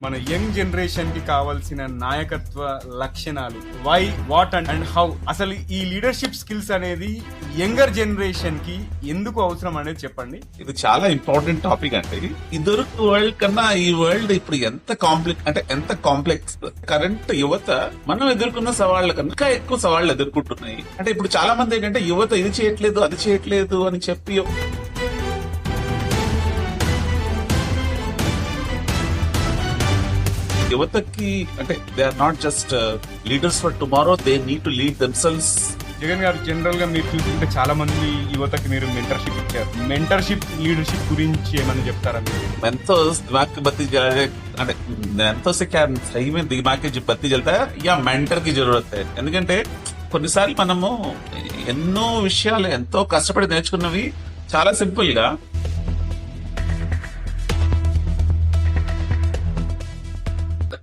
మన young generation కి కావాల్సిన నాయకత్వ లక్షణాలు, వై, వాట్ అండ్ హౌ, అసలు ఈ లీడర్షిప్ స్కిల్స్ అనేది యంగర్ జనరేషన్ కి ఎందుకు అవసరం అనేది చెప్పండి. ఇది చాలా ఇంపార్టెంట్ టాపిక్ అండి. ఇదివరకు వరల్డ్ కన్నా ఈ వరల్డ్ ఇప్పుడు ఎంత కాంప్లెక్స్. కరెంట్ యువత మనం ఎదుర్కొన్న సవాళ్ల కన్నా ఇంకా ఎక్కువ సవాళ్లు ఎదుర్కొంటున్నాయి. అంటే ఇప్పుడు చాలా మంది ఏంటంటే యువత ఇది చేయట్లేదు అది చేయట్లేదు అని చెప్పి యువతకి అంటే they are not just leaders for tomorrow, they need to lead themselves. Jagan garu, general గా మీరు చూస్తుంటే చాలా మంది యువతకి మీరు మెంటర్షిప్ ఇచ్చారు. మెంటర్షిప్ లీడర్షిప్ గురించి ఏమని చెప్తారా మీరు? मेंटर्स दिमाग की बत्ती जला అంటే मेंटों से क्या सही में दिमाग की बत्ती जलता है या మెంటర్ కి జరూరత్ है. ఎందుకంటే కొన్నిసార్లు మనము ఎన్నో విషయాలు ఎంతో కష్టపడి నేర్చుకున్నవి చాలా సింపుల్ గా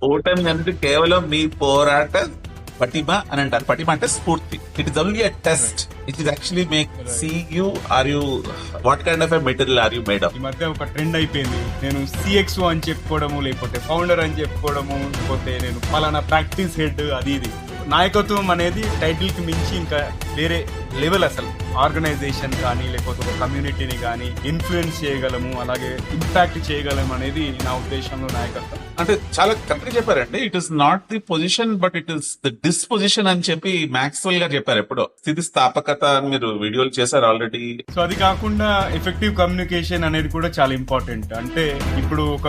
ఓటమి అనేది కేవలం మీ పోరాట పటిమ అని అంటారు. పటిమ అంటే స్ఫూర్తి. It is only a test. It is actually make see you are you what kind of a material are you made of. ఈ మధ్య ఒక ట్రెండ్ అయిపోయింది. నేను సిఎక్స్ఓ అని చెప్పుకోవడము, లేకపోతే ఫౌండర్ అని చెప్పుకోవడము, లేకపోతే నేను పలానా ప్రాక్టీస్ హెడ్, అది ఇది. నాయకత్వం అనేది టైటిల్ కి మించి ఇంకా వేరే లెవెల్. అసలు ఆర్గనైజేషన్ కానీ లేకపోతే ఒక కమ్యూనిటీని కానీ ఇన్ఫ్లుయెన్స్ చేయగలము, అలాగే ఇంపాక్ట్ చేయగలము అనేది నా ఉద్దేశంలో నాయకత్వం. అంటే చాలా కరెక్ట్ గా చెప్పారండి. It is not the position but it is the disposition అని చెప్పి మ్యాక్స్వెల్ గారు చెప్పారు ఎప్పుడో. స్థితి స్థాపకత అని మీరు వీడియోలు చేశారు ఆల్రెడీ. సో అది కాకుండా ఎఫెక్టివ్ కమ్యూనికేషన్ అనేది కూడా చాలా ఇంపార్టెంట్. అంటే ఇప్పుడు ఒక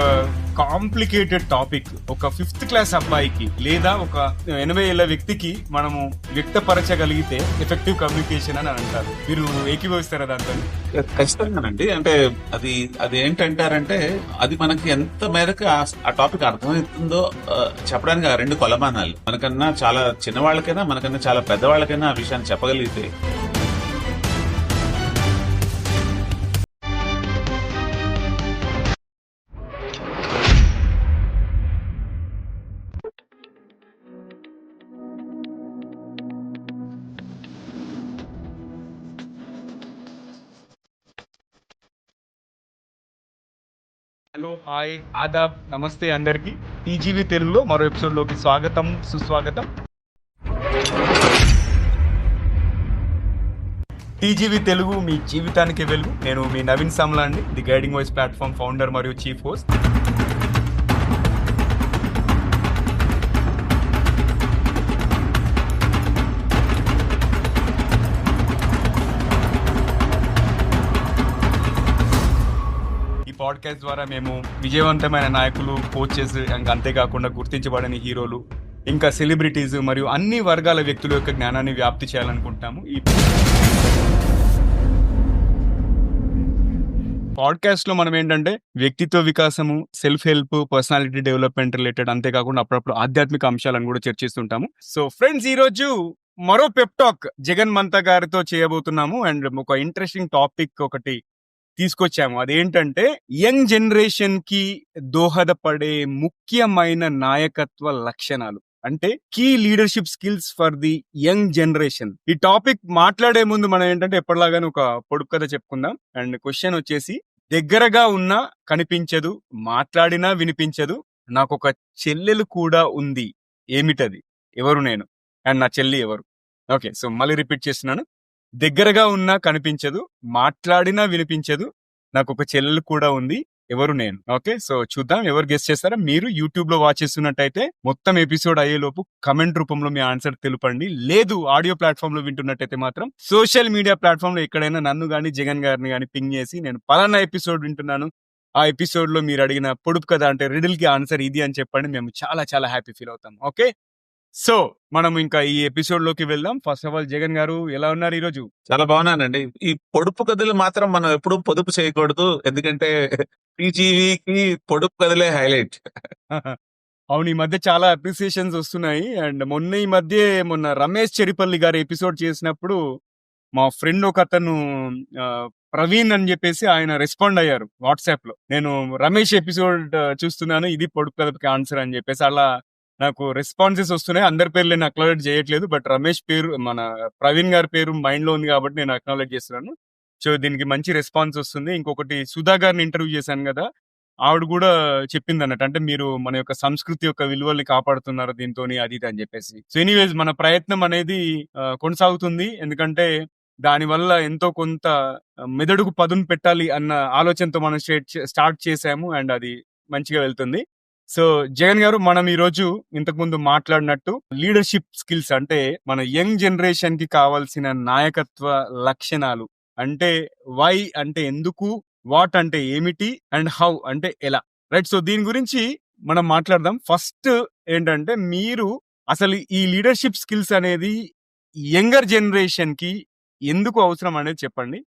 కాంప్లికేటెడ్ టాపిక్ ఒక 5th క్లాస్ అబ్బాయికి లేదా ఒక 80 ఏళ్ల వ్యక్తికి మనము వ్యక్తపరచగలిగితే ఎఫెక్టివ్ కమ్యూనికేషన్ అని అంటారు. మీరు ఏకీభవిస్తారా దాంతో? ఖచ్చితంగానండి. అంటే అది ఏంటంటారంటే అది మనకి ఎంత మేరకు ఆ టాపిక్ అర్థమవుతుందో చెప్పడానికి ఆ రెండు కొలమానాలు. మనకన్నా చాలా చిన్నవాళ్ళకైనా మనకన్నా చాలా పెద్దవాళ్ళకైనా ఆ విషయాన్ని చెప్పగలిగితే హలో, హాయ్, ఆదాబ్, నమస్తే అందరికి. టీజీవీ తెలుగులో మరో ఎపిసోడ్ లోకి స్వాగతం, సుస్వాగతం. టీజీవీ తెలుగు మీ జీవితానికి వెలుగు. నేను మీ నవీన్ సామ్లా అండి, the guiding voice platform founder మరియు చీఫ్ హోస్ట్. పాడ్కాస్ట్ ద్వారా మేము విజయవంతమైన నాయకులు, కోచెస్, అంతేకాకుండా గుర్తించబడని హీరోలు, ఇంకా సెలబ్రిటీస్ మరియు అన్ని వర్గాల వ్యక్తుల యొక్క జ్ఞానాన్ని వ్యాప్తి చేయాలనుకుంటున్నాము. ఈ పాడ్కాస్ట్ లో మనం ఏంటంటే వ్యక్తిత్వ వికాసము, self help, personality development related, అంతేకాకుండా అప్పుడప్పుడు ఆధ్యాత్మిక అంశాలను కూడా చర్చిస్తుంటాము. సో ఫ్రెండ్స్, ఈ రోజు మరో పెప్ టాక్ జగన్ మంత గారితో చేయబోతున్నాము. అండ్ ఒక ఇంట్రెస్టింగ్ టాపిక్ ఒకటి తీసుకొచ్చాము. అదేంటంటే యంగ్ జనరేషన్ కి దోహదపడే ముఖ్యమైన నాయకత్వ లక్షణాలు, అంటే key leadership skills for the young generation. ఈ టాపిక్ మాట్లాడే ముందు మనం ఏంటంటే ఎప్పటిలాగానే ఒక పొడుపు కథ చెప్పుకుందాం. అండ్ క్వశ్చన్ వచ్చేసి, దగ్గరగా ఉన్నా కనిపించదు, మాట్లాడినా వినిపించదు, నాకు ఒక చెల్లెలు కూడా ఉంది, ఏమిటది? ఎవరు నేను? అండ్ నా చెల్లి ఎవరు? ఓకే, సో మళ్ళీ రిపీట్ చేస్తున్నాను. దగ్గరగా ఉన్నా కనిపించదు, మాట్లాడినా వినిపించదు, నాకు ఒక చెల్లెలు కూడా ఉంది, ఎవరు నేను? ఓకే, సో చూద్దాం ఎవరు గెస్ చేస్తారా. మీరు యూట్యూబ్ లో వాచ్ చేస్తున్నట్టయితే మొత్తం ఎపిసోడ్ అయ్యేలోపు కమెంట్ రూపంలో మీ ఆన్సర్ తెలుపండి. లేదు ఆడియో ప్లాట్ఫామ్ లో వింటున్నట్టయితే మాత్రం సోషల్ మీడియా ప్లాట్ఫామ్ లో ఎక్కడైనా నన్ను గానీ జగన్ గారిని గానీ పింగ్ చేసి, నేను పలానా ఎపిసోడ్ వింటున్నాను, ఆ ఎపిసోడ్ లో మీరు అడిగిన పొడుపు కదా అంటే రిడిల్ కి ఆన్సర్ ఇది అని చెప్పండి. మేము చాలా చాలా హ్యాపీ ఫీల్ అవుతాం. ఓకే, సో మనం ఇంకా ఈ ఎపిసోడ్ లోకి వెళ్దాం. ఫస్ట్ ఆఫ్ ఆల్ జగన్ గారు ఎలా ఉన్నారు ఈరోజు? చాలా బాగున్నానండి. ఈ పొడుపు కథలు మాత్రం మనం ఎప్పుడూ పొదుపు చేయకూడదు, ఎందుకంటే టీజీవీకి పొడుపు కథలే హైలైట్. అవును, ఈ మధ్య చాలా అప్రిసియేషన్స్ వస్తున్నాయి. అండ్ మొన్న రమేష్ చెరిపల్లి గారు ఎపిసోడ్ చేసినప్పుడు మా ఫ్రెండ్ ఒక అతను ప్రవీణ్ అని చెప్పేసి ఆయన రెస్పాండ్ అయ్యారు వాట్సాప్ లో, నేను రమేష్ ఎపిసోడ్ చూస్తున్నాను, ఇది పొడుపు కథకి ఆన్సర్ అని చెప్పేసి. అలా నాకు రెస్పాన్సెస్ వస్తున్నాయి. అందరి పేర్లు నేను అక్నాలెడ్జ్ చేయట్లేదు, బట్ రమేష్ పేరు, మన ప్రవీణ్ గారి పేరు మైండ్ లో ఉంది కాబట్టి నేను అక్నాలెడ్జ్ చేస్తున్నాను. సో దీనికి మంచి రెస్పాన్స్ వస్తుంది. ఇంకొకటి, సుధా గారిని ఇంటర్వ్యూ చేశాను కదా, ఆవిడ కూడా చెప్పిందన్నట్టు. అంటే మీరు మన యొక్క సంస్కృతి యొక్క విలువల్ని కాపాడుతున్నారు దీంతోని అది ఇది అని చెప్పేసి. సో ఎనీవేస్ మన ప్రయత్నం అనేది కొనసాగుతుంది. ఎందుకంటే దానివల్ల ఎంతో కొంత మెదడుకు పదును పెట్టాలి అన్న ఆలోచనతో మనం స్టార్ట్ చేసాము. అండ్ అది మంచిగా వెళ్తుంది. సో జగన్ గారు, మనం ఈ రోజు ఇంతకు ముందు మాట్లాడినట్టు లీడర్షిప్ స్కిల్స్ అంటే మన యంగ్ జనరేషన్ కి కావాల్సిన నాయకత్వ లక్షణాలు అంటే వై అంటే ఎందుకు, వాట్ అంటే ఏమిటి, అండ్ హౌ అంటే ఎలా, రైట్? సో దీని గురించి మనం మాట్లాడదాం. ఫస్ట్ ఏంటంటే మీరు అసలు ఈ లీడర్షిప్ స్కిల్స్ అనేది యంగర్ జనరేషన్ కి ఎందుకు అవసరం అనేది చెప్పండి.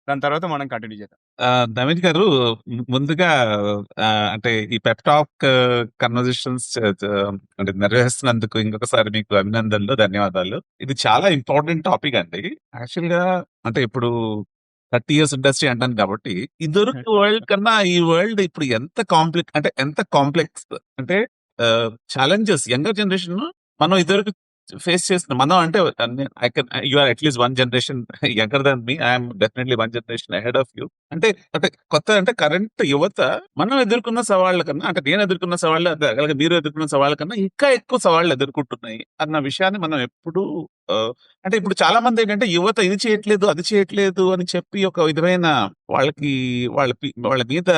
దాని తర్వాత మనం కంటిన్యూ చేద్దాం. నవీన్ గారు, ముందుగా అంటే ఈ పెప్టాక్ కన్వర్జేషన్స్ అంటే నిర్వహిస్తున్నందుకు ఇంకొకసారి మీకు అభినందనలు, ధన్యవాదాలు. ఇది చాలా ఇంపార్టెంట్ టాపిక్ అండి. యాక్చువల్ గా అంటే ఇప్పుడు 30 ఇయర్స్ ఇండస్ట్రీ అంటాను కాబట్టి ఇదివరకు వరల్డ్ కన్నా ఈ వరల్డ్ ఇప్పుడు ఎంత కాంప్లెక్స్ అంటే ఛాలెంజెస్ యంగర్ జనరేషన్ మనం ఇదివరకు ఫేస్ చేస్తున్నాం. మనం అంటే I can you are at least 1 generation younger than me. I'm definitely 1 generation ahead of you. అంటే కొత్త అంటే కరెంట్ యువత మనం ఎదుర్కొన్న సవాళ్ళ కన్నా, అంటే నేను ఎదుర్కొన్న సవాళ్ళు, అలాగే మీరు ఎదుర్కొన్న సవాళ్ళ కన్నా ఇంకా ఎక్కువ సవాళ్ళు ఎదుర్కొంటున్నాయి అన్న విషయాన్ని మనం ఎప్పుడు అంటే ఇప్పుడు చాలా మంది ఏంటంటే యువత ఇది చేయట్లేదు, అది చేయట్లేదు అని చెప్పి ఒక విధమైన వాళ్ళ మీద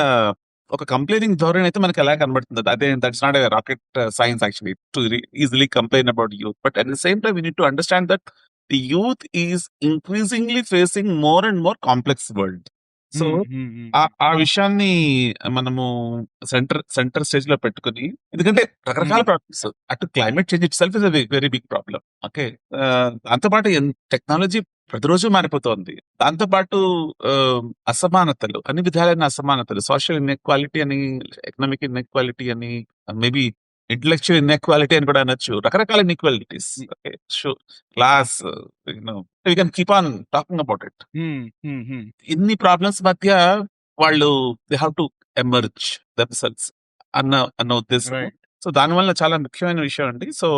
ఒక కంప్లైనింగ్ ధోరణి అయితే మనకి ఎలా కనబడుతుంది. అదే that's not rocket science actually to easily complain about youth. But at the same time we need to understand that the youth is increasingly facing more and more complex world. So ఆ విషయాన్ని మనము centre stage లో పెట్టుకుని, ఎందుకంటే రకరకాల problems, అటు climate change itself is very big problem. Okay, దాంతోపాటు technology ప్రతిరోజు మారిపోతోంది. దాంతోపాటు అసమానతలు, అన్ని విధాలైన అసమానతలు, సోషల్ ఇన్ఎక్వాలిటీ అని, ఎకనామిక్ ఇన్ఎక్వాలిటీ అని, మేబీ ఇంటలెక్చువల్ ఇన్ఎక్వాలిటీ అని కూడా అనొచ్చు. రకరకాల inequalities, class, we can keep on talking about it. ఇన్ని ప్రాబ్లమ్స్ మధ్య వాళ్ళు they have to emerge themselves అన్న ఉద్దేశం. రైట్. సో దానివల్ల చాలా ముఖ్యమైన విషయం అండి. సో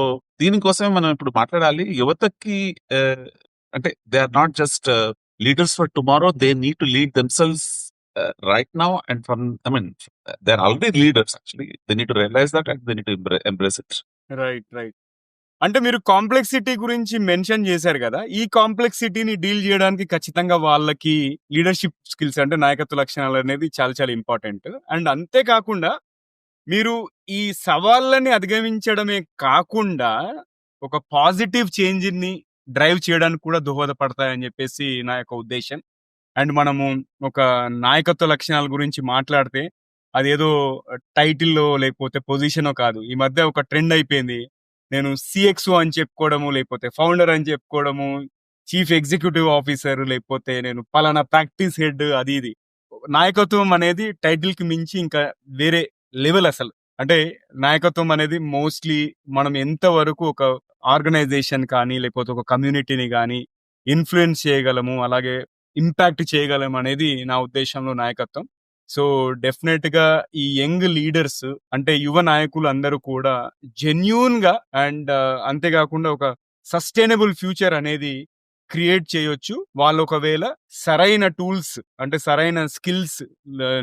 దీనికోసమే మనం ఇప్పుడు మాట్లాడాలి. యువతకి అంటే they are not just leaders for tomorrow, they need to lead themselves right now and from they are already leaders. Actually they need to realize that and they need to embrace it. Right, right. అంటే మీరు complexity గురించి mention చేశారు కదా. ఈ కాంప్లెక్సిటీని deal చేయడానికి ఖచ్చితంగా వాళ్ళకి leadership skills అంటే నాయకత్వ లక్షణాలు అనేది చాలా చాలా ఇంపార్టెంట్. అండ్ అంతేకాకుండా మీరు ఈ సవాళ్ళని అధిగమించడమే కాకుండా ఒక పాజిటివ్ చేంజ్ ని డ్రైవ్ చేయడానికి కూడా దోహదపడతాయని చెప్పేసి నా యొక్క ఉద్దేశం. అండ్ మనము ఒక నాయకత్వ లక్షణాల గురించి మాట్లాడితే అదేదో టైటిల్లో లేకపోతే పొజిషనో కాదు. ఈ మధ్య ఒక ట్రెండ్ అయిపోయింది. నేను సిఎక్స్ఓ అని చెప్పుకోవడము, లేకపోతే ఫౌండర్ అని చెప్పుకోవడము, చీఫ్ ఎగ్జిక్యూటివ్ ఆఫీసర్, లేకపోతే నేను పలానా ప్రాక్టీస్ హెడ్, అది ఇది. నాయకత్వం అనేది టైటిల్ కి మించి ఇంకా వేరే లెవెల్ అసలు. అంటే నాయకత్వం అనేది మోస్ట్లీ మనం ఎంతవరకు ఒక ఆర్గనైజేషన్ కానీ లేకపోతే ఒక కమ్యూనిటీని కానీ ఇన్ఫ్లుయెన్స్ చేయగలము, అలాగే ఇంపాక్ట్ చేయగలము అనేది నా ఉద్దేశంలో నాయకత్వం. సో డెఫినెట్ గా ఈ యంగ్ లీడర్స్ అంటే యువ నాయకులు అందరూ కూడా జెన్యూన్ గా అండ్ అంతేకాకుండా ఒక సస్టైనబుల్ ఫ్యూచర్ అనేది క్రియేట్ చేయొచ్చు వాళ్ళు ఒకవేళ సరైన టూల్స్ అంటే సరైన స్కిల్స్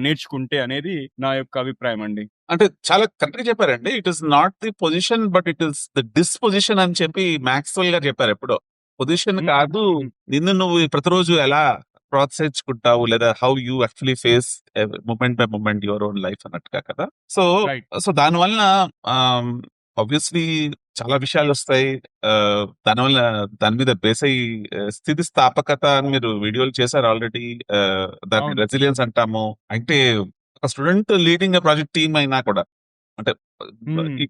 నేర్చుకుంటే అనేది నా యొక్క అభిప్రాయం అండి. అంటే చాలా కరెక్ట్ గా చెప్పారండి. It is not the position but it is the disposition అని చెప్పి మ్యాక్స్వెల్ గారు చెప్పారు ఎప్పుడో. పొజిషన్ కాదు, నిన్ను నువ్వు ప్రతిరోజు ఎలా ప్రోత్సహించుకుంటావు, లేదా how you actually face moment by moment your own life అన్నట్టుగా కదా. So Right. సో దానివల్ల ఆబ్వియస్లీ చాలా విషయాలు వస్తాయి. దానివల్ల దాని మీద బేస్ అయ్యి స్థితి స్థాపకత అని మీరు వీడియోలు చేశారు ఆల్రెడీ. దాన్ని అవును. రెసిలియన్స్ అంటాము. అంటే ఒక స్టూడెంట్ లీడింగ్ ప్రాజెక్ట్ టీమ్ అయినా కూడా, అంటే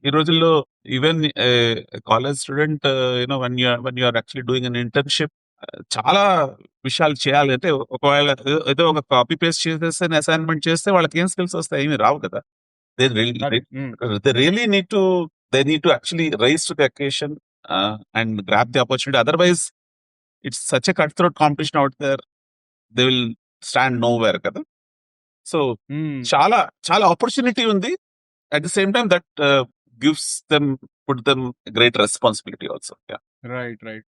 ఈ రోజుల్లో even college student you know one you're actually doing an internship, చాలా విషయాలు చేయాలి. అంటే ఒకవేళ ఏదో ఒక కాపీ పేస్ట్ చేసేస్తే అసైన్మెంట్ చేస్తే వాళ్ళకి ఏం స్కిల్స్ వస్తాయి? ఏమి రావు కదా. They really need to actually rise to the occasion and grab the opportunity. Otherwise, it's such a cutthroat competition out there. They will stand nowhere kada. So చాలా చాలా opportunity ఉంది. At the same time, that put them great responsibility also. Yeah. Right, right.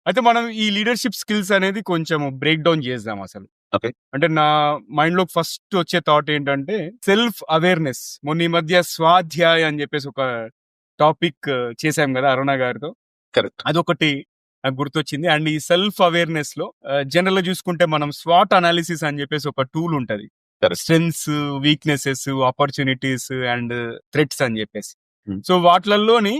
అయితే మనం ఈ leadership skills అనేది కొంచెం break down చేద్దాం అసలు. ఓకే. అంటే నా మైండ్ లో ఫస్ట్ వచ్చే థాట్ ఏంటంటే సెల్ఫ్ అవేర్నెస్. మొన్న ఈ మధ్య స్వాధ్యాయ అని చెప్పేసి ఒక టాపిక్ చేశాం కదా అరుణ గారితో. కరెక్ట్. అదొకటి నాకు గుర్తొచ్చింది. అండ్ ఈ సెల్ఫ్ అవేర్నెస్ లో జనరల్ గా చూసుకుంటే మనం స్వాట్ అనాలిసిస్ అని చెప్పేసి ఒక టూల్ ఉంటది. Correct. Strengths, weaknesses, opportunities and threats అని చెప్పేసి. Hmm. సో వాటిలలోని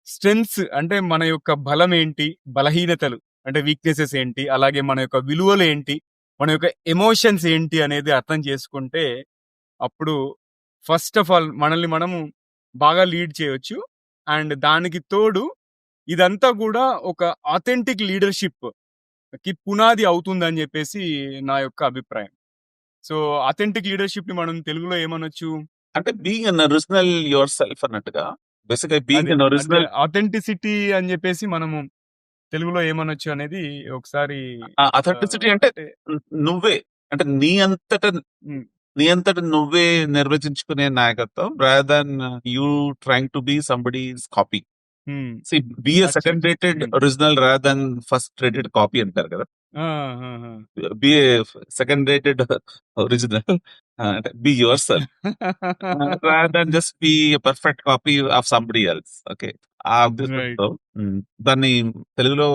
స్ట్రెంగ్స్ అంటే మన యొక్క బలం ఏంటి, బలహీనతలు అంటే వీక్నెసెస్ ఏంటి, అలాగే మన యొక్క విలువలు ఏంటి, మన యొక్క ఎమోషన్స్ ఏంటి అనేది అర్థం చేసుకుంటే అప్పుడు ఫస్ట్ ఆఫ్ ఆల్ మనల్ని మనము బాగా లీడ్ చేయొచ్చు. అండ్ దానికి తోడు ఇదంతా కూడా ఒక ఆథెంటిక్ లీడర్షిప్ కి పునాది అవుతుందని చెప్పేసి నా యొక్క అభిప్రాయం. సో ఆథెంటిక్ లీడర్షిప్ ని మనం తెలుగులో ఏమనొచ్చు? అంటే being an original your self అన్నట్టుగా, బేసిక్ బీయింగ్ అదే అన్ అంటే ఒరిజినల్. ఆథెంటిసిటీ అని చెప్పేసి మనము తెలుగులో ఏమనొచ్చు అనేది ఒకసారి అథెంటిసిటీ అంటే అంటే నువ్వే, అంటే నీ అంతట నువ్వే నిర్వచించుకునే నాయకత్వం, rather than you trying to be somebody's copy. See, be a second rated original rather than first rated copy అంటారు కదా. Be a second rated original. Be yourself rather than just be a perfect copy of somebody else. Okay. ఆ ఉద్దేశంతో దాన్ని తెలుగులో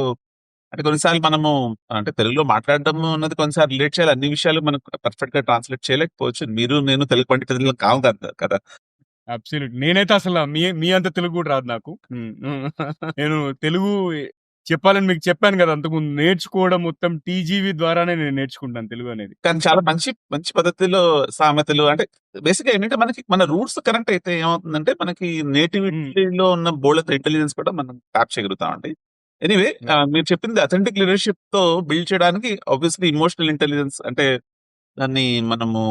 అంటే కొన్నిసార్లు మనము అంటే తెలుగులో మాట్లాడడం అన్నది కొన్నిసార్లు రిలేట్ చేయాలి. అన్ని విషయాలు మనం పర్ఫెక్ట్ గా ట్రాన్స్లేట్ చేయలేకపోవచ్చు. మీరు నేను తెలుగు పండితులు కావు కదా. అబ్సల్యూట్. నేనైతే అసలు మీ అంత తెలుగు కూడా రాదు నాకు. నేను తెలుగు చెప్పాలని మీకు చెప్పాను కదా అంతకుముందు, నేర్చుకోవడం మొత్తం టీజీవీ ద్వారానే నేను నేర్చుకుంటాను తెలుగు అనేది. కానీ చాలా మంచి మంచి పద్ధతిలో సామెతలు అంటే బేసిక్ గా ఏంటంటే మనకి మన రూట్స్ కరెక్ట్ అయితే ఏమవుతుందంటే మనకి నేటివిటీలో ఉన్న బోల్డ్ ఇంటెలిజెన్స్ కూడా మనం ట్యాప్ చేయగలుగుతామండి. ఎనీవే, మీరు చెప్పింది అథెంటిక్ లీడర్షిప్ తో బిల్డ్ చేయడానికి ఆబ్వియస్లీ ఇమోషనల్ ఇంటెలిజెన్స్ అంటే దాన్ని మనము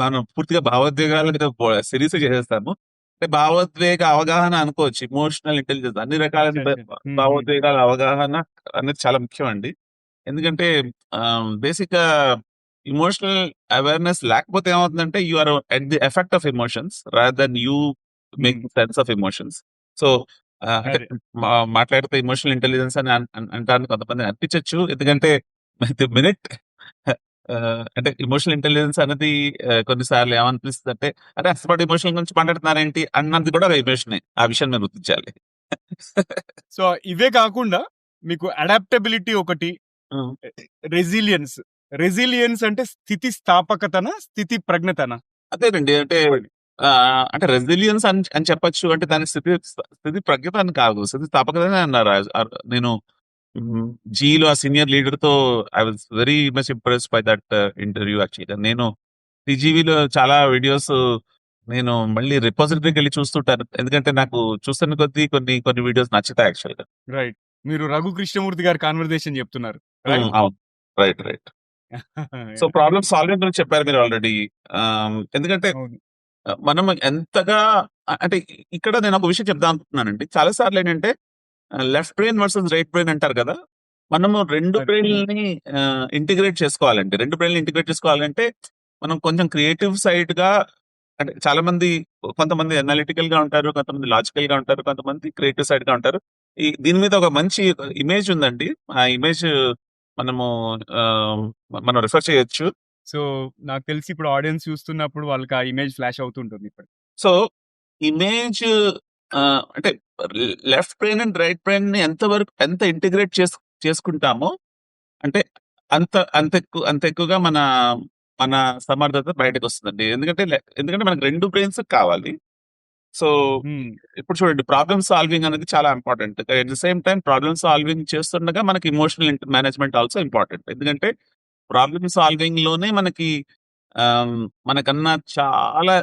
మనం పూర్తిగా భావోద్వేగాల మీద సిరీస్ చేసేస్తాము. అంటే భావోద్వేగ అవగాహన అనుకోవచ్చు. ఇమోషనల్ ఇంటెలిజెన్స్ అన్ని రకాలైన భావోద్వేగాల అవగాహన అనేది చాలా ముఖ్యం అండి. ఎందుకంటే బేసిక్ గా ఇమోషనల్ అవేర్నెస్ లేకపోతే ఏమవుతుందంటే you are at the effect of emotions rather than you making sense of emotions. So అంటే మాట్లాడితే ఇమోషనల్ ఇంటెలిజెన్స్ అని అంటానికి కొంతమంది అనిపించవచ్చు. ఎందుకంటే మినిట్ అంటే ఇమోషనల్ ఇంటెలిజెన్స్ అనేది కొన్నిసార్లు ఏమనిపిస్తుంది అంటే అరే అసలు ఇమోషనల్ గురించి మాట్లాడుతున్నారేంటి అన్నది కూడా ఒక ఎమోషనే. ఆ విషయం మీరు గుర్తించాలి. సో ఇవే కాకుండా మీకు అడాప్టబిలిటీ ఒకటి, రెసిలియన్స్. రెసిలియన్స్ అంటే స్థితి స్థాపకతన, స్థితి ప్రజ్ఞతన? అదేనండి. అంటే రెసిలియన్స్ అని చెప్పొచ్చు. అంటే దాని స్థితి ప్రజ్ఞత అని కాదు, స్థితి స్థాపకత అన్నారు. నేను జీలో ఆ సీనియర్ లీడర్ తో I was very much impress by that interview. యాక్చువల్గా నేను టీజీవీలో చాలా వీడియోస్ నేను మళ్ళీ రిపోజిటరీకి వెళ్ళి చూస్తుంటాను. ఎందుకంటే నాకు చూస్తున్న కొద్దీ కొన్ని వీడియోస్ నచ్చుతాయి యాక్చువల్గా. రైట్. మీరు రఘు కృష్ణమూర్తి గారి కాన్వర్సేషన్ చెప్తున్నారు. అవును, రైట్. సో ప్రాబ్లమ్ సాల్వింగ్ గురించి చెప్పారు మీరు ఆల్రెడీ. ఎందుకంటే మనం ఎంతగా అంటే ఇక్కడ నేను ఒక విషయం చెప్దాం అనుకుంటున్నానండి. చాలా సార్లు ఏంటంటే left brain versus right brain అంటారు కదా. మనము రెండు బ్రెయిన్ని ఇంటిగ్రేట్ చేసుకోవాలండి. రెండు బ్రెయిన్ ఇంటిగ్రేట్ చేసుకోవాలంటే మనం కొంచెం క్రియేటివ్ సైడ్ గా, అంటే చాలా మంది కొంతమంది అనలిటికల్ గా ఉంటారు, కొంతమంది లాజికల్ గా ఉంటారు, కొంతమంది క్రియేటివ్ సైడ్ గా ఉంటారు. దీని మీద ఒక మంచి ఇమేజ్ ఉందండి. ఆ ఇమేజ్ మనం రిఫర్ చేయొచ్చు. సో నాకు తెలిసి ఇప్పుడు ఆడియన్స్ చూస్తున్నప్పుడు వాళ్ళకి ఆ ఇమేజ్ ఫ్లాష్ అవుతుంటుంది ఇప్పుడు. సో ఇమేజ్ అంటే left brain and right brain ని ఎంత ఇంటిగ్రేట్ చేసుకుంటామో అంటే అంత ఎక్కువగా మన సమర్థత బయటకు వస్తుందండి. ఎందుకంటే మనకు రెండు బ్రెయిన్స్ కావాలి. సో ఇప్పుడు చూడండి, ప్రాబ్లమ్ సాల్వింగ్ అనేది చాలా important. At the same time problem solving చేస్తుండగా మనకి ఇమోషనల్ మేనేజ్మెంట్ ఆల్సో ఇంపార్టెంట్. ఎందుకంటే ప్రాబ్లమ్ సాల్వింగ్ లోనే మనకన్నా చాలా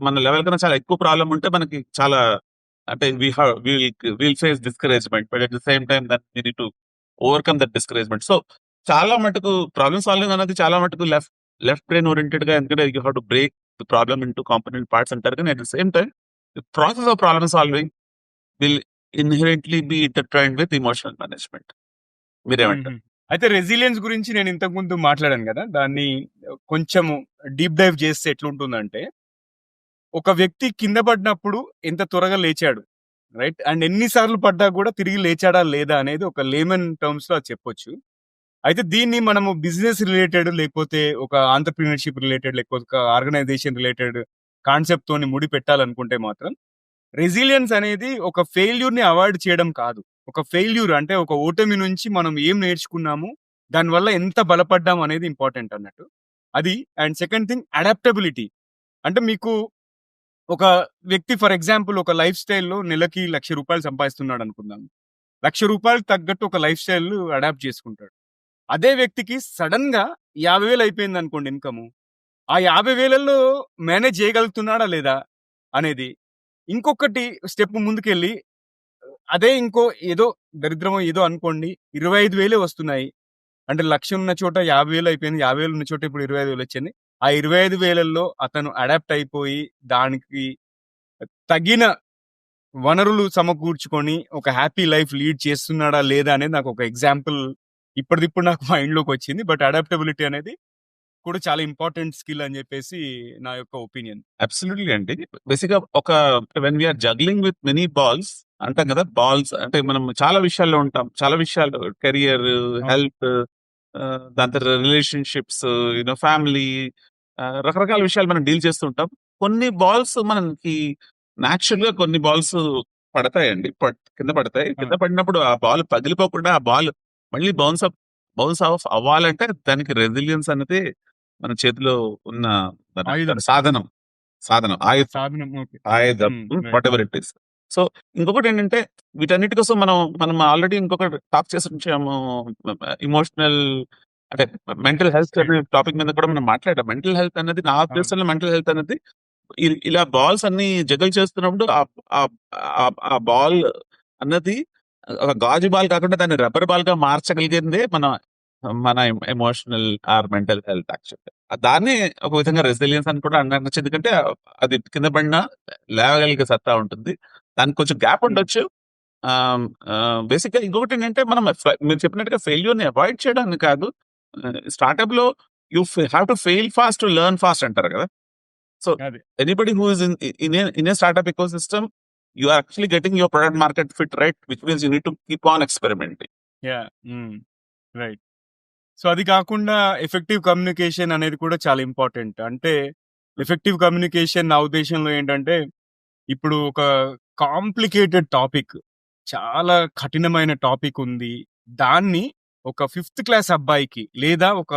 మన లెవెల్ కన్నా చాలా ఎక్కువ ప్రాబ్లం ఉంటే మనకి చాలా అంటే will face discouragement, but at the same time that we need to overcome that discouragement. So చాలా మటుకు ప్రాబ్లమ్ సాల్వింగ్ అనేది చాలా మటుకు లెఫ్ట్ బ్రెయిన్ ఓరియంటెడ్ గా, ఎందుకంటే you have to break the problem into component parts అంటారు. కానీ at the same time the process of problem solving will inherently be intertwined with emotional management. మీరేమంటారు? అయితే రెసిలియన్స్ గురించి నేను ఇంతకు ముందు మాట్లాడాను కదా, దాన్ని కొంచెం డీప్ డైవ్ చేస్తే ఎట్లుంటుందంటే, ఒక వ్యక్తి కింద పడినప్పుడు ఎంత త్వరగా లేచాడు, రైట్, అండ్ ఎన్నిసార్లు పడ్డా కూడా తిరిగి లేచాడా లేదా అనేది ఒక లేమన్ టర్మ్స్ లో అది చెప్పొచ్చు. అయితే దీన్ని మనము బిజినెస్ రిలేటెడ్ లేకపోతే ఒక ఆంటర్‌ప్రెన్యూర్‌షిప్ రిలేటెడ్ లేకపోతే ఒక ఆర్గనైజేషన్ రిలేటెడ్ కాన్సెప్ట్ తోని ముడి పెట్టాలనుకుంటే మాత్రం రెసిలియన్స్ అనేది ఒక ఫెయిల్యూర్‌ని అవాయిడ్ చేయడం కాదు. ఒక ఫెయిల్యూర్ అంటే ఒక ఓటమి నుంచి మనం ఏం నేర్చుకున్నాము, దానివల్ల ఎంత బలపడ్డాం అనేది ఇంపార్టెంట్ అన్నట్టు. అది అండ్ సెకండ్ థింగ్ అడాప్టబిలిటీ. అంటే మీకు ఒక వ్యక్తి ఫర్ ఎగ్జాంపుల్ ఒక లైఫ్ స్టైల్‌లో నెలకి రూ. 1,00,000 సంపాదిస్తున్నాడనుకుందాం. రూ. 1,00,000 తగ్గట్టు ఒక లైఫ్ స్టైల్ అడాప్ట్ చేసుకుంటాడు. అదే వ్యక్తికి సడెన్‌గా 50,000 అయిపోయిందనుకోండి ఇన్‌కము. ఆ 50,000లో మేనేజ్ చేయగలుగుతున్నాడా లేదా అనేది. ఇంకొకటి స్టెప్ ముందుకెళ్ళి అదే ఇంకో ఏదో దరిద్రమో ఏదో అనుకోండి 25,000 వస్తున్నాయి. అంటే 1,00,000 ఉన్న చోట 50,000 అయిపోయింది. 50,000 ఉన్న చోట ఇప్పుడు 25,000 వచ్చింది. ఆ 25,000లో అతను అడాప్ట్ అయిపోయి దానికి తగిన వనరులు సమకూర్చుకొని ఒక హ్యాపీ లైఫ్ లీడ్ చేస్తున్నాడా లేదా అనేది నాకు ఒక ఎగ్జాంపుల్ ఇప్పటిదిప్పుడు నాకు మైండ్‌లోకొచ్చింది. బట్ అడాప్టబిలిటీ అనేది కూడా చాలా ఇంపార్టెంట్ స్కిల్ అని చెప్పేసి నా యొక్క ఒపీనియన్. అబ్సల్యూట్లీ అండి. బేసిక్‌గా when we are juggling with many balls అంటాం కదా! బాల్స్ అంటే మనం చాలా విషయాల్లో ఉంటాం. చాలా విషయాలు కెరియర్, అవును. హెల్త్ దాని తర్వాత రిలేషన్‌షిప్స్, ఫ్యామిలీ రకరకాల విషయాలు మనం డీల్ చేస్తూ ఉంటాం. కొన్ని బాల్స్ మనకి నేచురల్‌గా కొన్ని బాల్స్ పడతాయండి. కింద పడతాయి. ఆ! కింద పడినప్పుడు ఆ బాల్ పగిలిపోకుండా ఆ బాల్ మళ్ళీ బౌన్స్ ఆఫ్ అవ్వాలంటే దానికి రెసిలియన్స్ అనేది మన చేతిలో ఉన్న ఆయుధం. దాన్నేమంటారు సాధనం, ఆయుధం. సాధనం. ఓకే. ఆయుధం. Right. Whatever it is. So, ఇంకొకటేంటంటే వీటన్నిటి కోసం మనం ఆల్రెడీ ఇంకొకటి టాక్ చేసుంచాము. ఎమోషనల్ అంటే మెంటల్ హెల్త్ స్టేట్. అనే టాపిక్ మీద కూడా మనం మాట్లాడాం. మెంటల్ హెల్త్ అనేది నా అవును. ఉద్దేశంలో మెంటల్ హెల్త్ అనేది ఇలా బాల్స్ అన్ని జగల్ చేస్తున్నప్పుడు ఆ బాల్ అన్నది ఒక గాజు బాల్ కాకుండా దాన్ని రబ్బర్ బాల్‌గా మార్చగలిగిందే మన మన ఎమోషనల్ ఆర్ మెంటల్ హెల్త్ యాక్చువల్‌గా. దాన్నే ఒక విధంగా రెసిలియన్స్ అని కూడా అనొచ్చు. ఎందుకంటే అది కింద పడినా లేవగలిగే సత్తా ఉంటుంది. దానికి కొంచెం గ్యాప్ హ్మ్. ఉండొచ్చు. బేసిక్‌గా ఇంకొకటేంటంటే మనం మీరు చెప్పినట్టుగా ఫెయిల్యూర్‌ని అవాయిడ్ చేయడానికి కాదు. స్టార్టప్‌లో have to fail fast to learn fast అంటారు కదా! సో, అది. Anybody who is in a startup ecosystem you are actually getting your product market fit right which means you need to keep on experimenting. Yeah! Hmm. Right. So, అది కాకుండా effective communication అనేది కూడా చాలా important. అంటే effective communication నా ఉద్దేశంలో ఏంటంటే, ఇప్పుడు ఒక కాంప్లికేటెడ్ టాపిక్, చాలా కఠినమైన టాపిక్ ఉంది. దాన్ని ఒక ఫిఫ్త్ క్లాస్ అబ్బాయికి లేదా ఒక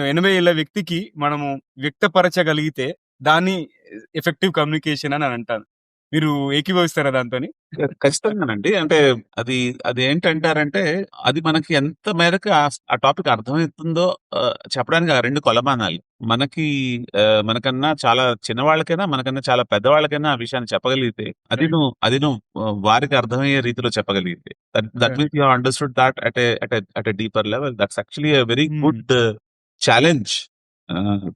80 ఏళ్ల వ్యక్తికి మనము వ్యక్తపరచగలిగితే దాన్ని ఎఫెక్టివ్ కమ్యూనికేషన్ అని అంటాను. మీరు ఏకీభవిస్తారా దాంతోని? ఖచ్చితంగానండి. అంటే అది అదేంటంటారంటే, అది మనకి ఎంత మేరకు ఆ టాపిక్ అర్థమవుతుందో చెప్పడానికి ఆ 2 కొలమానాలు. మనకి మనకన్నా చాలా చిన్నవాళ్ళకైనా, మనకన్నా చాలా పెద్దవాళ్ళకైనా ఆ విషయాన్ని చెప్పగలిగితే, రైట్. అది నువ్వు వారికి అర్థమయ్యే రీతిలో చెప్పగలిగితే, that means correct. You have understood that at a deeper level. That's actually a very హ్మ్. గుడ్ ఛాలెంజ్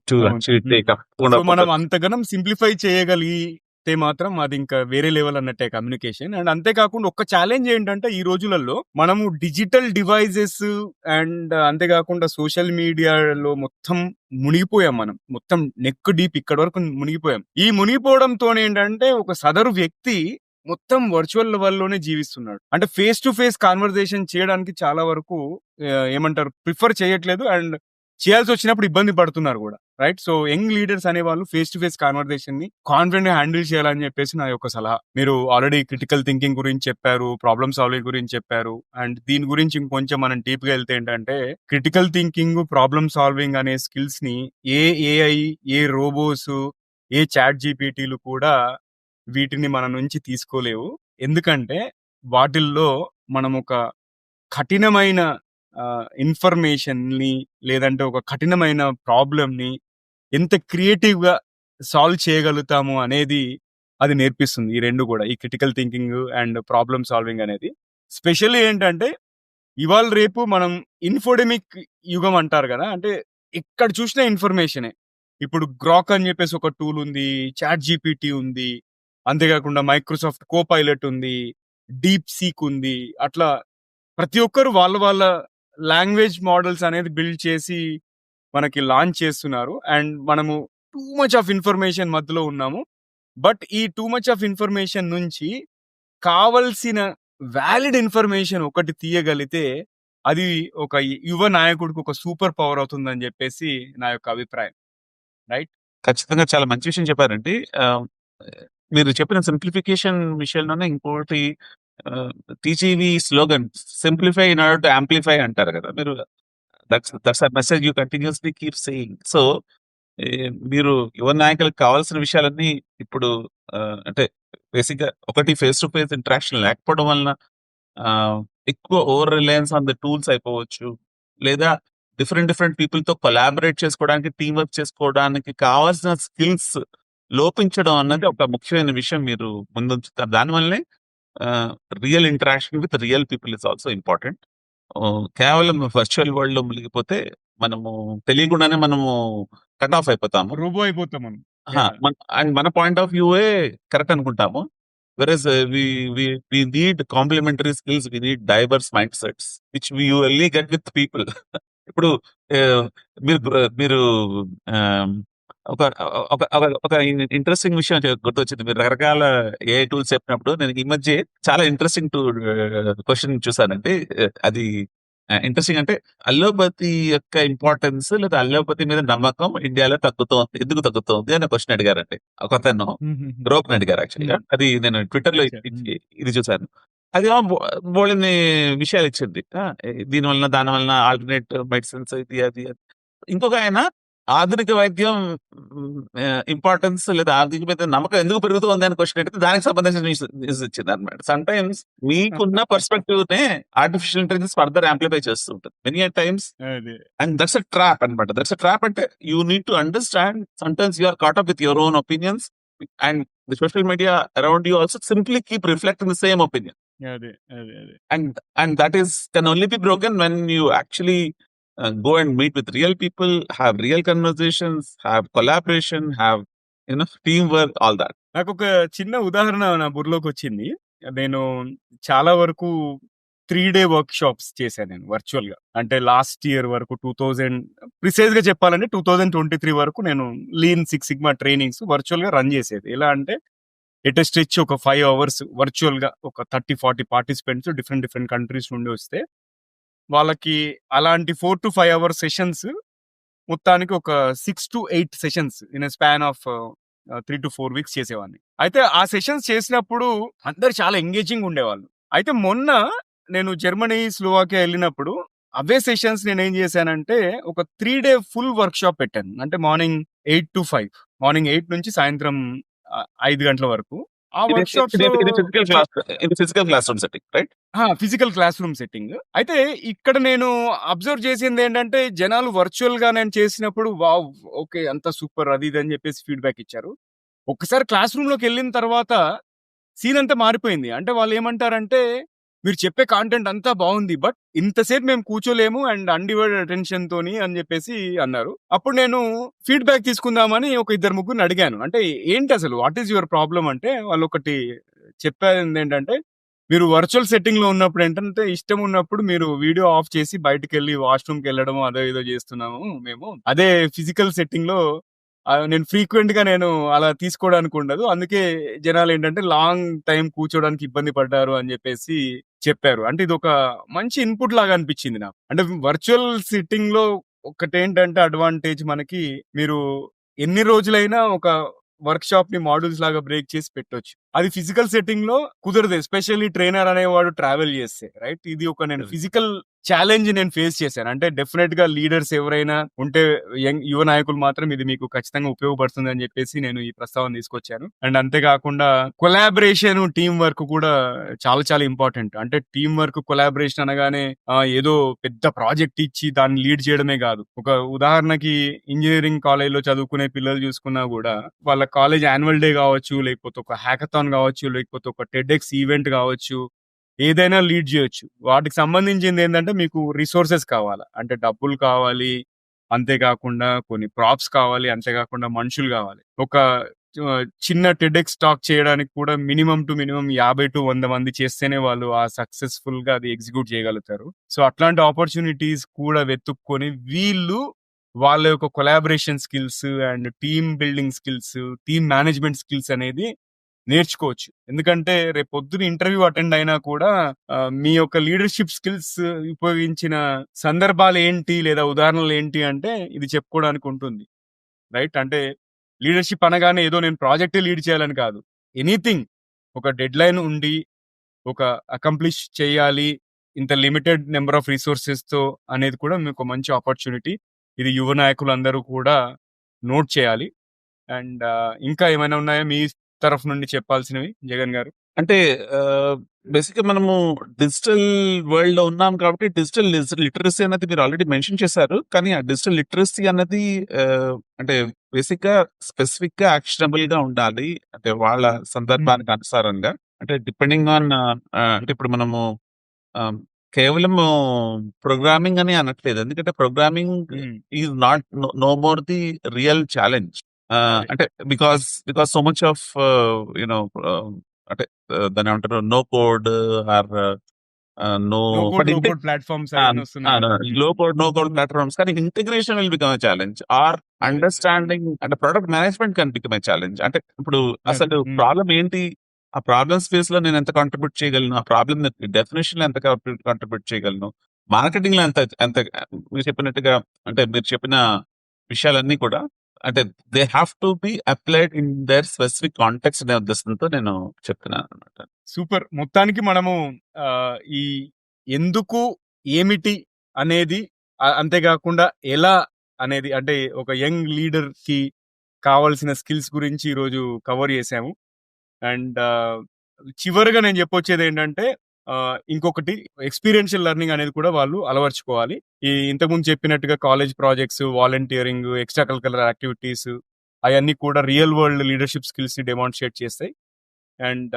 టు అవును. యాక్చువల్లీ హ్మ్. Take up. సో, మనం అంతగనం సింప్లిఫై చేయగలిగితే మాత్రం అది ఇంకా వేరే లెవెల్ అన్నట్టే కమ్యూనికేషన్. అండ్ అంతే కాకుండా ఒక్క ఛాలెంజ్ ఏంటంటే ఈ రోజులలో మనము డిజిటల్ డివైసెస్ అండ్ అంతే కాకుండా సోషల్ మీడియాలో మొత్తం మునిగిపోయాం మనం. మొత్తం నెక్ డీప్ ఇక్కడి వరకు మునిగిపోయాం. ఈ మునిగిపోవడంతోనేంటంటే ఒక సదరు వ్యక్తి మొత్తం వర్చువల్ లెవెల్‌లోనే జీవిస్తున్నాడు. అంటే ఫేస్ టు ఫేస్ కన్వర్జేషన్ చేయడానికి చాలా వరకు ఏమంటారు ప్రిఫర్ చేయట్లేదు. అండ్ చేయాల్సొచ్చినప్పుడు ఇబ్బంది పడుతున్నారు గూడా. రైట్. సో, యంగ్ లీడర్స్ అనేవాళ్ళు ఫేస్ టు ఫేస్ కన్వర్జేషన్‌ని కాన్ఫిడెంట్‌గా హ్యాండిల్ చేయాలని చెప్పేసి నా యొక్క సలహా. మీరు ఆల్రెడీ క్రిటికల్ థింకింగ్ గురించి చెప్పారు. ప్రాబ్లమ్ సాల్వింగ్ గురించి చెప్పారు. అండ్ దీని గురించి ఇంకొంచెం మనం డీప్‌గా ఎళ్తే ఏంటంటే క్రిటికల్ థింకింగ్, ప్రాబ్లమ్ సాల్వింగ్ అనే స్కిల్స్‌ని ఏ ఏఐ, ఏ రోబోస్, ఏ చాట్ జీపీటీలు కూడా వీటిని మన నుంచి తీసుకోలేవు. ఎందుకంటే వాటిల్లో మనం ఒక కఠినమైన ఇన్ఫర్మేషన్‌ని లేదంటే ఒక కఠినమైన ప్రాబ్లమ్‌ని ఎంత క్రియేటివ్‌గా సాల్వ్ చేయగలుగుతాము అనేది అది నేర్పిస్తుంది. ఈ 2 గూడా. ఈ critical thinking and problem solving అనేది. స్పెషల్లీ ఏంటంటే ఇవాళ రేపు మనం ఇన్ఫోడెమిక్ యుగం అంటారు గదా! అంటే ఎక్కడ చూసినా ఇన్ఫర్మేషనే. ఇప్పుడు గ్రాక్ అని జెప్పేసి ఒక టూల్ ఉంది. చాట్ జీపీటీ ఉంది. అంతేగాకుండా మైక్రోసాఫ్ట్ కోపైలట్ ఉంది. డీప్ సీక్ ఉంది. అట్లా ప్రతి ఒక్కరు వాళ్ళ లాంగ్వేజ్ మోడల్స్ అనేది బిల్డ్ చేసి మనకి లాంచ్ చేస్తున్నారు. అండ్ మనము టూ మచ్ ఆఫ్ ఇన్ఫర్మేషన్ మధ్యలో ఉన్నాము. బట్ ఈ టూ మచ్ ఆఫ్ ఇన్ఫర్మేషన్ నుంచి కావలసిన వాలిడ్ ఇన్ఫర్మేషన్ ఒకటి తీయగలిగితే అది ఒక యువ నాయకుడికి ఒక సూపర్ పవర్ అవుతుందని చెప్పేసి నా యొక్క అభిప్రాయం. రైట్. ఖచ్చితంగా చాలా మంచి విషయం చెప్పారండి. మీరు చెప్పిన సింప్లిఫికేషన్ విషయంలోనే ఇంకోటి TGV slogan simplify in order to amplify అంటారు కదా మీరు. That's a message you continuously keep saying. So మీరు యువ నాయకులకు కావాల్సిన విషయాలన్నీ ఇప్పుడు అంటే బేసిక్ గా ఒకటి ఫేస్ టు ఫేస్ ఇంటరాక్షన్ లేకపోవడం వలన ఎక్కువ over Reliance on the tools అయిపోవచ్చు, లేదా డిఫరెంట్ పీపుల్ తో కొలాబరేట్ చేసుకోవడానికి, టీం వర్క్ చేసుకోవడానికి కావాల్సిన స్కిల్స్ లోపించడం అన్నది ఒక ముఖ్యమైన విషయం మీరు ముందుంచుతారు. దానివల్లనే real interaction with real people is also important. కేవలం వర్చువల్ వరల్డ్ లో మునిగిపోతే మనము తెలియకుండానే మనము కట్ ఆఫ్ అయిపోతాము. రోబో అయిపోతాం మనం. అండ్ మన పాయింట్ ఆఫ్ వ్యూవే కరెక్ట్ అనుకుంటాము. Versus we need complementary skills, we need diverse mind sets which we usually get with people. ఇప్పుడు మీరు మీరు ఒక ఒక ఒక ఇంట్రెస్టింగ్ విషయం గుర్తొచ్చింది. మీరు రకరకాల ఏ టూల్స్ చెప్పినప్పుడు నేను ఈ మధ్య చాలా ఇంట్రెస్టింగ్ క్వశ్చన్ చూసానండి. అది ఇంట్రెస్టింగ్ అంటే అల్లోపతి యొక్క ఇంపార్టెన్స్ లేదా అల్లోపతి మీద నమ్మకం ఇండియాలో తగ్గుతోంది, ఎందుకు తగ్గుతోంది అనే క్వశ్చన్ అడిగారండి. ఒక అతను బ్రోక్ అడిగారు యాక్చువల్గా. అది నేను ట్విట్టర్ లో ఇది చూసాను. అది బోళని విషయాలు ఇచ్చింది. దీని వలన దాని వలన ఆల్టర్నేట్ మెడిసిన్స్ ఇది అది. ఇంకొక ఆయన ఆధునిక వైద్యం ఇంపార్టెన్స్ లేదా ఆధునిక వైద్యం నమ్మకం ఎందుకు పెరుగుతుంది అని క్వశ్చన్ అడిగితే దానికి సంబంధించిన న్యూస్ ఇచ్చింది అనమాట. సమ్ టైమ్స్ మీకున్న పర్స్పెక్టివ్ నే ఆర్టిఫిషియల్ ఇంటెలిజెన్స్ ఫర్దర్ యాంప్లిఫై చేస్తూ ఉంటుంది many times. And that's a trap అనమాట. దట్స్ అ ట్రాప్ అంటే you need to understand sometimes you are caught up with your own opinions and the social media around you also simply keep reflecting the same opinion. And that is can only be broken when you actually go and meet with real people, have real conversations, have collaboration, have teamwork, all that. నాకు ఒక చిన్న ఉదాహరణ నా బుర్రలోకి వచ్చింది. నేను చాలా వరకు 3-day work shops చేశాను నేను వర్చువల్ గా. అంటే లాస్ట్ ఇయర్ వరకు 2000 ప్రిసైజ్ గా చెప్పాలంటే 2023 వరకు నేను లీన్ 6 సిగ్మా ట్రైనింగ్స్ వర్చువల్ గా రన్ చేసేది. ఎలా అంటే ఎట్ స్ట్రెచ్ ఒక 5 hours వర్చువల్ గా ఒక 30-40 పార్టిసిపెంట్స్ డిఫరెంట్ కంట్రీస్ నుండి వస్తే వాళ్ళకి అలాంటి 4 to 5 hour సెషన్స్ మొత్తానికి ఒక 6 to 8 sessions in span of 3 to 4 weeks చేసేవాడిని. అయితే ఆ సెషన్స్ చేసినప్పుడు అందరు చాలా ఎంగేజింగ్ ఉండేవాళ్ళు. అయితే మొన్న నేను జర్మనీ, స్లోవాకియా వెళ్ళినప్పుడు అవే సెషన్స్ నేను ఏం చేశానంటే ఒక 3-day ఫుల్ వర్క్ షాప్ పెట్టాను. అంటే మార్నింగ్ 8 to 5, మార్నింగ్ 8 నుంచి సాయంత్రం 5 గంటల వరకు. ఆ work shops physical class room setting, right? Physical class room setting. అయితే ఇక్కడ నేను అబ్జర్వ్ చేసింది ఏంటంటే జనాలు వర్చువల్ గా నేను చేసినప్పుడు వావ్ ఓకే అంత సూపర్ అది ఇది అని చెప్పేసి ఫీడ్బ్యాక్ ఇచ్చారు. ఒక్కసారి క్లాస్ రూమ్ లోకి వెళ్ళిన తర్వాత సీన్ అంతా మారిపోయింది. అంటే వాళ్ళు ఏమంటారంటే మీరు చెప్పే కాంటెంట్ అంతా బాగుంది, బట్ ఇంతసేపు మేము కూర్చోలేము అండ్ అన్డివైడెడ్ అటెన్షన్ తోని అని చెప్పేసి అన్నారు. అప్పుడు నేను ఫీడ్బ్యాక్ తీసుకుందామని ఒక 2-3 అడిగాను. అంటే ఏంటి అసలు వాట్ ఈస్ యువర్ ప్రాబ్లం అంటే వాళ్ళు ఒకటి చెప్పారు ఏంటంటే మీరు వర్చువల్ సెట్టింగ్ లో ఉన్నప్పుడు ఏంటంటే ఇష్టం ఉన్నప్పుడు మీరు వీడియో ఆఫ్ చేసి బయటకు వెళ్ళి వాష్రూమ్కి వెళ్ళడం అదో ఏదో చేస్తున్నాము మేము. అదే ఫిజికల్ సెట్టింగ్ లో నేను ఫ్రీక్వెంట్ గా నేను అలా తీసుకోవడానికి ఉండదు, అందుకే జనాలు ఏంటంటే లాంగ్ టైం కూర్చోడానికి ఇబ్బంది పడ్డారు అని చెప్పేసి చెప్పారు. అంటే ఇది ఒక మంచి ఇన్పుట్ లాగా అనిపించింది నాకు. అంటే వర్చువల్ సిట్టింగ్ లో ఒకటేంటంటే అడ్వాంటేజ్ మనకి మీరు ఎన్ని రోజులైనా ఒక వర్క్ షాప్ ని మాడ్యూల్స్ లాగా బ్రేక్ చేసి పెట్టొచ్చు. అది ఫిజికల్ సెట్టింగ్ లో కుదరదు, ఎస్పెషల్లీ ట్రైనర్ అనేవాడు ట్రావెల్ చేస్తే, రైట్? ఇది ఒక నేను ఫిజికల్ ఛాలెంజ్ నేను ఫేస్ చేశాను. అంటే డెఫినెట్ గా లీడర్స్ ఎవరైనా ఉంటే యువ నాయకులు మాత్రం ఇది మీకు ఖచ్చితంగా ఉపయోగపడుతుంది అని చెప్పేసి నేను ఈ ప్రస్తావన తీసుకొచ్చాను. అండ్ అంతేకాకుండా కొలాబరేషన్, టీం వర్క్ కూడా చాలా ఇంపార్టెంట్. అంటే టీం వర్క్, కొలాబరేషన్ అనగానే ఏదో పెద్ద ప్రాజెక్ట్ ఇచ్చి దాన్ని లీడ్ చేయడమే కాదు. ఒక ఉదాహరణకి ఇంజనీరింగ్ కాలేజ్ లో చదువుకునే పిల్లలు చూసుకున్నా కూడా వాళ్ళ కాలేజ్ యాన్యువల్ డే కావచ్చు, లేకపోతే ఒక హ్యాకథాన్ కావచ్చు, లేకపోతే ఒక టెడ్ఎక్స్ ఈవెంట్ కావచ్చు, ఏదైనా లీడ్ చేయొచ్చు. వాటికి సంబంధించింది ఏంటంటే మీకు రిసోర్సెస్ కావాలి, అంటే డబ్బులు కావాలి, అంతేకాకుండా కొన్ని ప్రాప్స్ కావాలి, అంతేకాకుండా మనుషులు కావాలి. ఒక చిన్న టెడ్ఎక్స్ టాక్ చేయడానికి కూడా మినిమం 50 to 100 మంది చేస్తేనే వాళ్ళు ఆ సక్సెస్ఫుల్ గా అది ఎగ్జిక్యూట్ చేయగలుగుతారు. సో అట్లాంటి ఆపర్చునిటీస్ కూడా వెతుక్కొని వీళ్ళు వాళ్ళ యొక్క collaboration skills and team building skills, team management skills అనేది నేర్చుకోవచ్చు. ఎందుకంటే రేపు పొద్దున ఇంటర్వ్యూ అటెండ్ అయినా కూడా మీ యొక్క లీడర్షిప్ స్కిల్స్ ఉపయోగించిన సందర్భాలు ఏంటి లేదా ఉదాహరణలు ఏంటి అంటే ఇది చెప్పుకోవడానికి ఉంటుంది. రైట్? అంటే లీడర్షిప్ అనగానే ఏదో నేను ప్రాజెక్టే లీడ్ చేయాలని కాదు. ఎనీథింగ్ ఒక డెడ్‌లైన్ ఉండి, ఒక అకంప్లిష్ చేయాలి. ఇంత లిమిటెడ్ నంబర్ ఆఫ్ రిసోర్సెస్‌తో అనేది కూడా మీకు మంచి ఆపర్చునిటీ. ఇది యువ నాయకులందరూ కూడా నోట్ చేయాలి. అండ్ ఇంకా ఏమైనా ఉన్నాయా మీ తరఫు నుండి చెప్పాల్సినవి జగన్ గారు? అంటే బేసిక్ గా మనము డిజిటల్ వరల్డ్ లో ఉన్నాం కాబట్టి డిజిటల్ లిటరసీ అనేది మీరు ఆల్రెడీ మెన్షన్ చేశారు. కానీ ఆ డిజిటల్ లిటరసీ అన్నది అంటే బేసిక్ గా స్పెసిఫిక్ గా యాక్షనబుల్ గా ఉండాలి. అంటే వాళ్ళ సందర్భానికి అనుసారంగా. అంటే డిపెండింగ్ ఆన్ అంటే ఇప్పుడు మనము ఆహ్, కేవలం ప్రోగ్రామింగ్ అని అనట్లేదు. ఎందుకంటే programming hmm. Is not no more the real challenge. అదే. అంటే because so much of you know అంటే దాన్నేమంటారు no code or no no code, but low code platforms అవన్నీ వస్తున్నాయి కదా! Low code no code platforms కానీ integration will become a challenge or understanding అంటే product management can become a challenge. అంటే ఇప్పుడు అదే. అసలు ప్రాబ్లమ్ ఏంటి? ఆ ప్రాబ్లమ్ స్పేస్ లో నేను ఎంత కాంట్రిబ్యూట్ చేయగలను? ఆ ప్రాబ్లమ్ డెఫినిషన్ లో ఎంత కాంట్రిబ్యూట్ చేయగలను? మార్కెటింగ్ లో ఎంత ఎంత మీరు చెప్పినట్టుగా అంటే మీరు చెప్పిన విషయాలన్నీ కూడా అంటే they have to be applied in there specific context అనే ఉద్దేశంతో నేను చెప్తున్నాను అనమాట. సూపర్. మొత్తానికి మనము ఈ ఎందుకు, ఏమిటి అనేది అంతేగాకుండా ఎలా అనేది అంటే ఒక యంగ్ లీడర్‌కి కావాల్సిన స్కిల్స్ గురించి ఈరోజు కవర్ చేసాము. అండ్ చివరగా నేను చెప్పొచ్చేదేంటంటే ఇంకొకటి ఎక్స్‌పీరియన్షియల్ లెర్నింగ్ అనేది కూడా వాళ్ళు అలవరుచుకోవాలి. ఇంతకుముందు చెప్పినట్టుగా college projects, volunteering, extra curricular activities అయన్నీ కూడా రియల్ వరల్డ్ లీడర్‌షిప్ స్కిల్స్‌ని డెమాన్‌స్ట్రేట్ చేస్తాయి. అండ్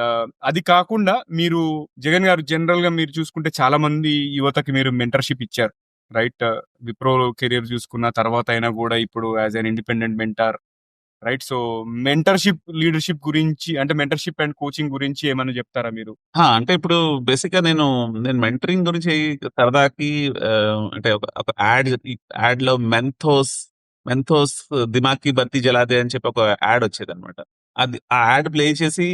అది కాకుండా మీరు జగన్ గారు జనరల్‌గా మీరు చూసుకుంటే చాలా మంది యువతకి మీరు మెంటర్‌షిప్ ఇచ్చారు. రైట్? విప్రో కెరియర్ చూసుకున్న తర్వాత అయినా కూడా ఇప్పుడు as an independent mentor. Right? So mentorship, leadership గురించి అంటే మెంటర్‌షిప్ అండ్ కోచింగ్ గురించి ఏమన్నా చెప్తారా మీరు? అంటే ఇప్పుడు బేసిక్ గా నేను మెంటరింగ్ గురించి సరదాకి అంటే ఒక యాడ్ లో మెంథోస్ దిమాగ్ కి బత్తి జలాదే అని చెప్పి ఒక యాడ్ వచ్చేదన్నమాట. అది ఆ యాడ్ ప్లే చేసి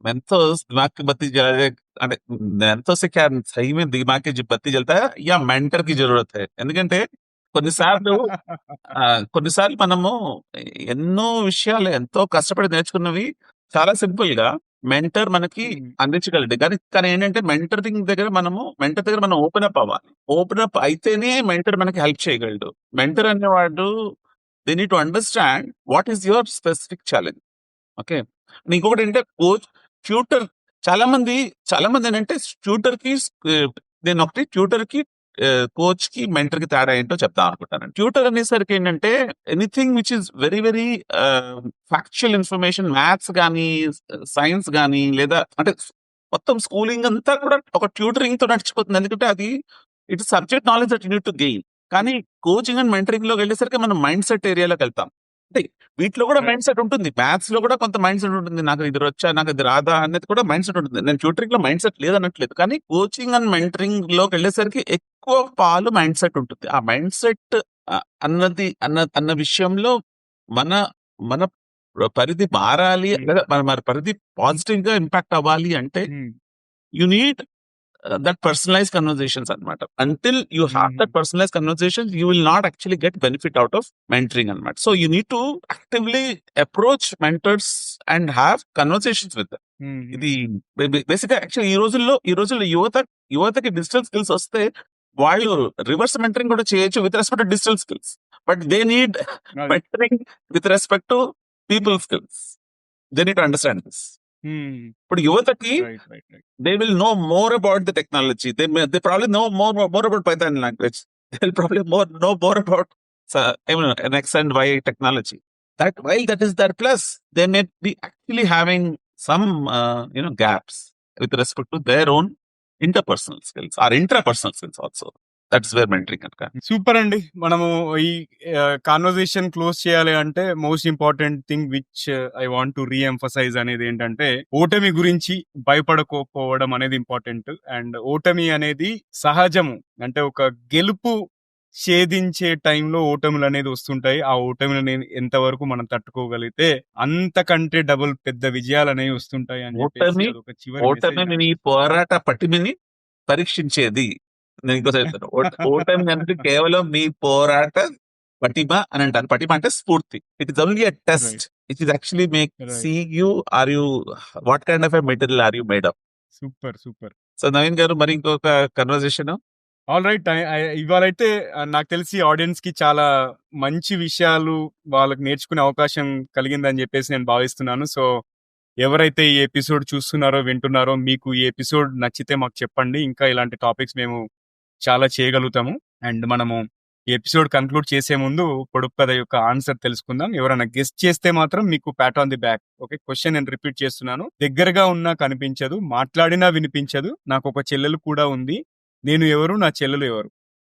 మెంథోస్ దిమాగ్ కి బత్తి జలాదే అంటే మెంథోస్ से क्या सही में दिमाग की बत्ती जलता है या मेंटर की जरूरत है. ఎందుకంటే కొన్నిసార్లు కొన్నిసార్లు మనము ఎన్నో విషయాలు ఎంతో కష్టపడి నేర్చుకున్నవి చాలా సింపుల్ గా మెంటర్ మనకి హ్మ్. అందించగలడు. కానీ ఏంటంటే మెంటర్ దగ్గర మనం ఓపెన్ అప్ అవ్వాలి. ఓపెన్ అప్ అయితేనే మెంటర్ మనకి హెల్ప్ చేయగలడు. మెంటర్ అనేవాడు they need to understand what is your specific challenge. Okay. ఇంకొకటి ఏంటంటే ట్యూటర్ చాలా మంది ఏంటంటే ట్యూటర్‌కి నేనొకటి ట్యూటర్‌కి కోచ్‌కి, మెంటర్‌కి తేడా ఏంటో చెప్దాం అనుకుంటాను. ట్యూటర్ అనేసరికి ఏంటంటే anything which is very very factual information maths గాని, సైన్స్ గాని లేదా అంటే మొత్తం స్కూలింగ్ అంతా కూడా ఒక ట్యూటరింగ్‌తో నడిచిపోతుంది. ఎందుకంటే అది it is subject knowledge that you need to gain. కానీ కోచింగ్ అండ్ మెంటరింగ్‌లోకి వెళ్ళేసరికి మనం మైండ్ సెట్ ఏరియాలోకి వెళ్తాం. అంటే వీటిలో కూడా మైండ్ సెట్ ఉంటుంది. మ్యాథ్స్ లో కూడా కొంత మైండ్ సెట్ ఉంటుంది. నాకు ఇది వచ్చా, నాకు ఇది రాదా అనేది కూడా మైండ్ సెట్ ఉంటుంది. నేను ట్యూటరింగ్ లో మైండ్ సెట్ లేదనట్లేదు. కానీ కోచింగ్ అండ్ మెంటరింగ్ లోకి వెళ్ళేసరికి ఎక్కువ పాలు మైండ్ సెట్ ఉంటుంది. ఆ మైండ్ సెట్ అన్న విషయంలో మన మన పరిధి మారాలి లేదా మన పరిధి పాజిటివ్ గా ఇంపాక్ట్ అవ్వాలి అంటే హ్మ్. You need that personalized conversations అన్నమాట. Until you have that personalized conversations, you will not actually get benefit out of mentoring అన్నమాట. So you need to actively approach mentors and have conversations with them. హ్మ్. ఇది basic గా actually ఈ రోజుల్లో యువతకి digital skills వస్తే వాళ్ళు reverse mentoring కూడా చేయొచ్చు with respect to digital skills. But they need అది. Mentoring with respect to people skills. They need to understand this. Hmm. ఇప్పుడు యువతకి right. they will know more about the technology. They probably know more about Python language. They'll probably know more about an X and Y technology. That while that is their plus, they may be actually having some gaps with respect to their own interpersonal skills or intrapersonal skills also. That's where mentoring can come. Super అండి. మనము ఈ conversation close చేయాలి అంటే most important thing which I want to reemphasise అనేది ఏంటంటే ఓటమి గురించి భయపడకపోవడం అనేది ఇంపార్టెంట్. అండ్ ఓటమి అనేది సహజము. అంటే ఒక గెలుపు ఛేదించే టైంలో ఓటములు అనేది వస్తుంటాయి. ఆ ఓటమిలని ఎంతవరకు మనం తట్టుకోగలిగితే అంతకంటే డబుల్ పెద్ద విజయాలు అనేవి వస్తుంటాయి అని చెప్పేసి ఓటమి అదొక చివరి మెసేజ్ ఓటమి నీ పోరాట పటిమిని పరీక్షించేది. నేను ఇంకోసారి చెప్తాను. ఓటమి అంటే కేవలం మీ పోరాట పటిమ అని అంటారు. పటిమ అంటే స్ఫూర్తి. It is only a test. It is actually make see you are you what kind of a material are you made up. Super. So Naveen garu మరి ఇంకొక కన్వర్జేషన్. All right. ఇవాళైతే నాకు తెలిసి ఆడియన్స్ కి చాలా మంచి విషయాలు వాళ్ళకి నేర్చుకునే అవకాశం కలిగిందని చెప్పేసి నేను భావిస్తున్నాను. సో ఎవరైతే ఈ ఎపిసోడ్ చూస్తున్నారో వింటున్నారో మీకు ఈ ఎపిసోడ్ నచ్చితే మాకు చెప్పండి. ఇంకా ఇలాంటి టాపిక్స్ మేము చాలా చేయగలుగుతాము. అండ్ మనము ఈ ఎపిసోడ్ కన్క్లూడ్ చేసే ముందు పొడుపు కథ యొక్క ఆన్సర్ తెలుసుకుందాం. ఎవరైనా గెస్ట్ చేస్తే మాత్రం మీకు Pat on the back. Okay, question నేను రిపీట్ చేస్తున్నాను. దగ్గరగా ఉన్నా కనిపించదు, మాట్లాడినా వినిపించదు, నాకు ఒక చెల్లెలు కూడా ఉంది, నేను ఎవరు, నా చెల్లెలు ఎవరు?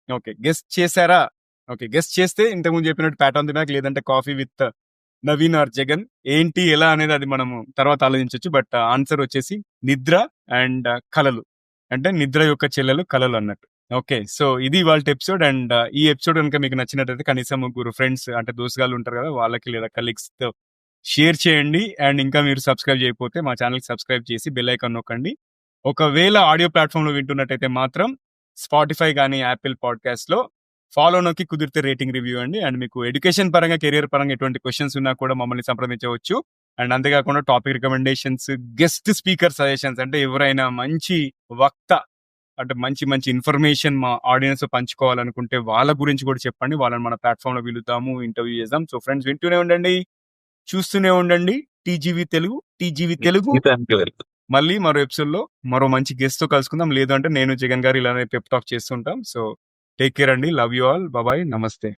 ఓకే, గెస్ట్ చేశారా? ఓకే, గెస్ట్ చేస్తే ఇంతకుముందు చెప్పినట్టు ప్యాట్ ఆన్ ది బ్యాక్, లేదంటే coffee with Naveen or Jagan. ఏంటి ఎలా అనేది అది మనము తర్వాత ఆలోచించవచ్చు. బట్ ఆన్సర్ వచ్చేసి నిద్ర అండ్ కలలు. అంటే నిద్ర యొక్క చెల్లెలు కలలు అన్నట్టు. ఓకే, సో ఇది వాళ్ళ ఎపిసోడ్. అండ్ ఈ ఎపిసోడ్ కనుక మీకు నచ్చినట్టయితే కనీసం ముగ్గురు ఫ్రెండ్స్ అంటే దోస్తుగాళ్ళు ఉంటారు కదా, వాళ్ళకి లేదా కలీగ్స్ తో షేర్ చేయండి. అండ్ ఇంకా మీరు సబ్స్క్రైబ్ చేయకపోతే మా ఛానల్ సబ్స్క్రైబ్ చేసి బెల్ ఐకాన్ నొక్కండి. ఒకవేళ ఆడియో ప్లాట్ఫామ్ లో వింటున్నట్టయితే మాత్రం స్పాటిఫై కానీ యాపిల్ పాడ్కాస్ట్ లో ఫాలో నొక్కి కుదిరితే రేటింగ్ రివ్యూ అండి. అండ్ మీకు ఎడ్యుకేషన్ పరంగా కెరియర్ పరంగా ఎటువంటి క్వశ్చన్స్ ఉన్నా కూడా మమ్మల్ని సంప్రదించవచ్చు. అండ్ అంతేకాకుండా topic recommendations, guest speaker suggestions, అంటే ఎవరైనా మంచి వక్త అంటే మంచి మంచి ఇన్ఫర్మేషన్ మా ఆడియన్స్ పంచుకోవాలనుకుంటే వాళ్ళ గురించి కూడా చెప్పండి. వాళ్ళని మన ప్లాట్ఫామ్ లో పిలుద్దాము, ఇంటర్వ్యూ చేద్దాం. సో ఫ్రెండ్స్, వింటూనే ఉండండి, చూస్తూనే ఉండండి టీజీవీ తెలుగు. మళ్ళీ మరో ఎపిసోడ్ లో మరో మంచి గెస్ట్ తో కలుసుకుందాం. లేదు అంటే నేను జగన్ గారు ఇలానే పెప్ టాక్ చేస్తుంటాం. సో టేక్ కేర్ అండి, లవ్ యూ ఆల్, బాయ్, నమస్తే.